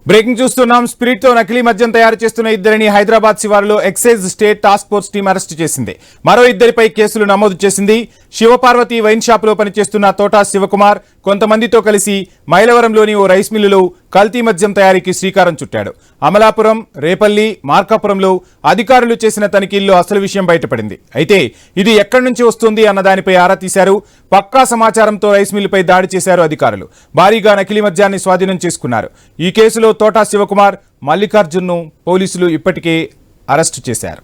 Breaking చూస్తున్నాం. Spirit తో నకిలీ మద్యం తయారు చేస్తున్న ఇద్దరిని హైదరాబాద్ శివారులో excise state task force team arrest చేసింది. మరో ఇద్దరిపై కేసులు నమోదు చేసింది. శివపార్వతి వైన్ షాప్ లో పనిచేస్తున్న తోటా శివకుమార్ కొంతమందితో కలిసి మైలవరంలోని ఓ రైస్ మిల్లులో కల్తీ మద్యం తయారీకి శ్రీకారం చుట్టాడు. అమలాపురం, రేపల్లి, మార్కాపురంలో అధికారులు చేసిన తనిఖీల్లో అసలు విషయం బయటపడింది. అయితే ఇది ఎక్కడి నుంచి వస్తుంది అన్న దానిపై ఆరా తీశారు. పక్కా సమాచారంతో రైస్ మిల్లుపై దాడి చేశారు అధికారులు. భారీగా నకిలీ మద్యాన్ని స్వాధీనం చేసుకున్నారు. ఈ కేసులో తోటా శివకుమార్, మల్లికార్జున్ను పోలీసులు ఇప్పటికే అరెస్టు చేశారు.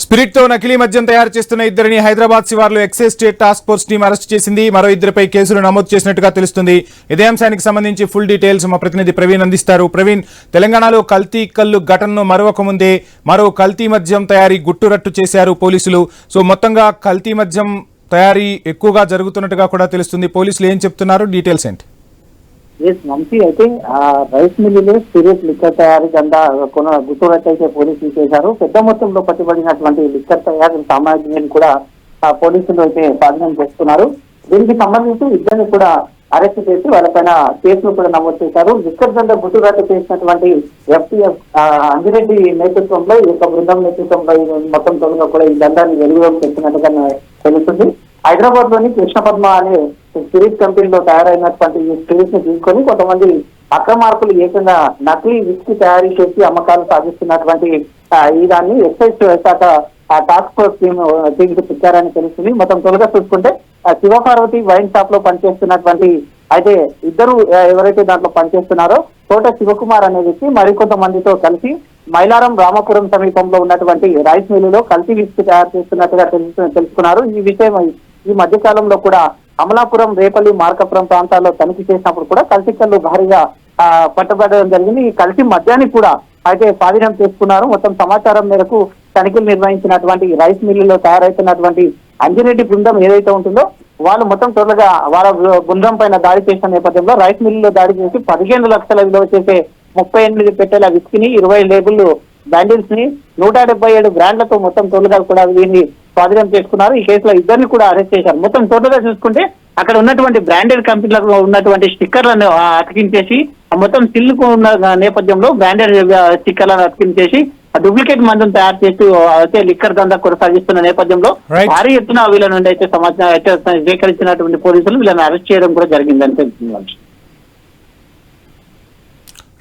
స్పిరిట్ తో నకిలీ మద్యం తయారు చేస్తున్న ఇద్దరిని హైదరాబాద్ శివార్లో excise state task force team arrest చేసింది. మరో ఇద్దరిపై కేసులు నమోదు చేసినట్టుగా తెలుస్తుంది. ఇదే అంశానికి సంబంధించి ఫుల్ డీటెయిల్స్ మా ప్రతినిధి ప్రవీణ్ అందిస్తారు. ప్రవీణ్, తెలంగాణలో కల్తీ కల్లు ఘటనను మరొక ముందే మరో కల్తీ మద్యం తయారీ గుట్టురట్టు చేశారు పోలీసులు. సో మొత్తంగా కల్తీ మద్యం తయారీ ఎక్కువగా జరుగుతున్నట్టుగా కూడా తెలుస్తుంది. పోలీసులు ఏం చెప్తున్నారు, డీటెయిల్స్ ఏంటి? మంచి అయితే రైస్ మిల్లులో స్పిరిట్ లిక్కర్ తయారీ దందా గుర్తురట్టు అయితే పోలీసులు చేశారు. పెద్ద మొత్తంలో పట్టుబడినటువంటి లిక్కర్ తయారీ సామాగ్రిని కూడా పోలీసులు అయితే స్వాధీనం చేస్తున్నారు. దీనికి సంబంధించి ఇద్దరిని కూడా అరెస్ట్ చేసి వాళ్ళపైన కేసులు కూడా నమోదు చేశారు. లిక్కర్ దందా గుర్తురట్టు చేసినటువంటి ఎఫ్టీఎఫ్ అంజిరెడ్డి నేతృత్వంలో ఈ యొక్క బృందం నేతృత్వంలో మొత్తం తొలగా కూడా ఈ దందాన్ని వెలుగులోకి తెచ్చినట్టుగా తెలుస్తుంది. హైదరాబాద్ లోని కృష్ణపద్మ అనే స్పిరిట్ కంపెనీలో తయారైనటువంటి ఈ స్పిరిట్ ని తీసుకొని కొంతమంది అక్రమార్కులు ఏకంగా నకిలీ విస్కీ తయారీ చేసి అమ్మకాలు సాగిస్తున్నటువంటి ఈ దాన్ని ఎక్సైజ్ శాఖ టాస్క్ ఫోర్స్ టీంకి పిచ్చారని తెలుస్తుంది. మొత్తం తొలగా చూసుకుంటే శివపార్వతి వైన్ షాప్ లో పనిచేస్తున్నటువంటి అయితే ఇద్దరు ఎవరైతే దాంట్లో పనిచేస్తున్నారో తోట శివకుమార్ అనే వ్యక్తి మరికొంతమందితో కలిసి మైలారం, రామాపురం సమీపంలో ఉన్నటువంటి రైస్ మిల్లులో కల్తీ విస్కీ తయారు చేస్తున్నట్టుగా తెలుసుకున్నారు. ఈ విషయం ఈ మధ్య కాలంలో కూడా అమలాపురం, రేపల్లి, మార్కాపురం ప్రాంతాల్లో తనిఖీ చేసినప్పుడు కూడా కల్తీ కళ్ళు భారీగా పట్టుబడడం జరిగింది. ఈ కల్తీ మద్యాన్ని కూడా అయితే స్వాధీనం చేసుకున్నారు. మొత్తం సమాచారం మేరకు తనిఖీలు నిర్వహించినటువంటి రైస్ మిల్లులో తయారైతున్నటువంటి అంజిరెడ్డి బృందం ఏదైతే ఉంటుందో వాళ్ళు మొత్తం త్వరగా వాళ్ళ బృందం పైన దాడి చేసిన నేపథ్యంలో రైస్ మిల్లులో దాడి చేసి 15 లక్షల విలువ చేసే 38 పెట్టెల విస్కీని, 20 లేబుల్ బ్యాండిల్స్ ని, 177 బ్రాండ్లతో మొత్తం తోలుగా కూడా దీన్ని స్వాధీనం చేసుకున్నారు. ఈ కేసులో ఇద్దరిని కూడా అరెస్ట్ చేశారు. మొత్తం టోటల్గా చూసుకుంటే అక్కడ ఉన్నటువంటి బ్రాండెడ్ కంపెనీలకు ఉన్నటువంటి స్టిక్కర్లను అతికించేసి మొత్తం సిల్లుకు ఉన్న నేపథ్యంలో బ్రాండెడ్ స్టిక్కర్లను అతికించేసి డూప్లికేట్ మందును తయారు చేస్తూ అయితే లిక్కర్ దందా కొనసాగిస్తున్న నేపథ్యంలో భారీ ఎత్తున వీళ్ళ నుండి అయితే సమాచారం సేకరించినటువంటి పోలీసులు వీళ్ళని అరెస్ట్ చేయడం కూడా జరిగిందని తెలుస్తుంది.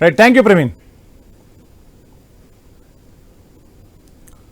Right, thank you Praveen.